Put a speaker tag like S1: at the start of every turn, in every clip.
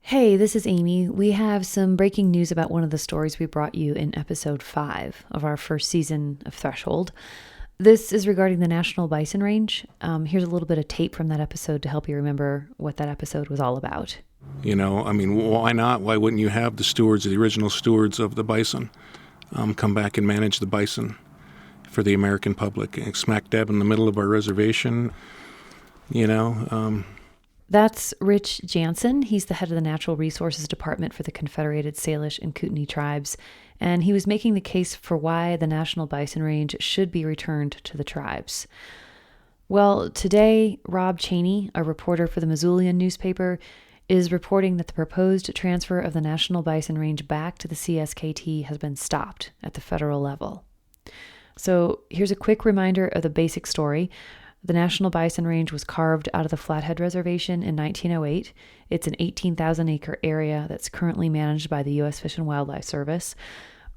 S1: Hey, this is Amy. We have some breaking news about one of the stories we brought you in episode 5 of our first season of Threshold. This is regarding the National Bison Range. Here's a little bit of tape from that episode to help you remember what that episode was all about.
S2: Why not? Why wouldn't you have the original stewards of the bison, come back and manage the bison for the American public? And smack dab in the middle of our reservation,
S1: That's Rich Jansen. He's the head of the Natural Resources Department for the Confederated Salish and Kootenai tribes, and he was making the case for why the National Bison Range should be returned to the tribes. Well, today, Rob Cheney, a reporter for the Missoulian newspaper, is reporting that the proposed transfer of the National Bison Range back to the CSKT has been stopped at the federal level. So here's a quick reminder of the basic story. The National Bison Range was carved out of the Flathead Reservation in 1908. It's an 18,000-acre area that's currently managed by the U.S. Fish and Wildlife Service.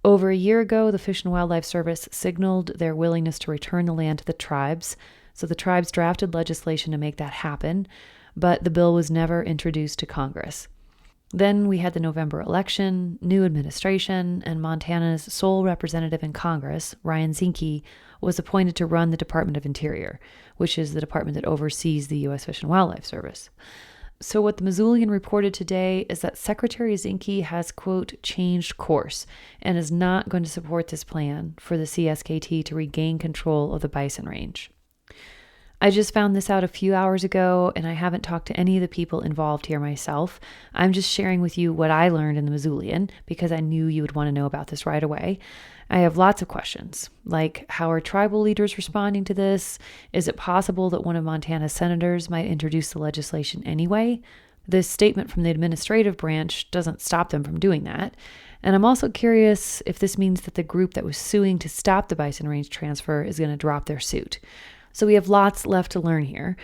S1: Over a year ago, the Fish and Wildlife Service signaled their willingness to return the land to the tribes, so the tribes drafted legislation to make that happen, but the bill was never introduced to Congress. Then we had the November election, new administration, and Montana's sole representative in Congress, Ryan Zinke, was appointed to run the Department of Interior, which is the department that oversees the U.S. Fish and Wildlife Service. So what the Missoulian reported today is that Secretary Zinke has, quote, changed course and is not going to support this plan for the CSKT to regain control of the Bison Range. I just found this out a few hours ago, and I haven't talked to any of the people involved here myself. I'm just sharing with you what I learned in the Missoulian because I knew you would want to know about this right away. I have lots of questions, like how are tribal leaders responding to this? Is it possible that one of Montana's senators might introduce the legislation anyway? This statement from the administrative branch doesn't stop them from doing that. And I'm also curious if this means that the group that was suing to stop the Bison Range transfer is going to drop their suit. So we have lots left to learn here,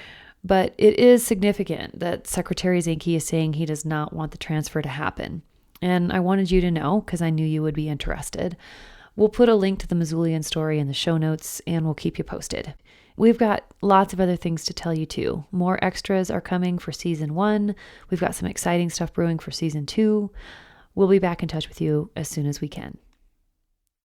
S1: but it is significant that Secretary Zinke is saying he does not want the transfer to happen. And I wanted you to know because I knew you would be interested. We'll put a link to the Missoulian story in the show notes and we'll keep you posted. We've got lots of other things to tell you too. More extras are coming for season 1. We've got some exciting stuff brewing for season 2. We'll be back in touch with you as soon as we can.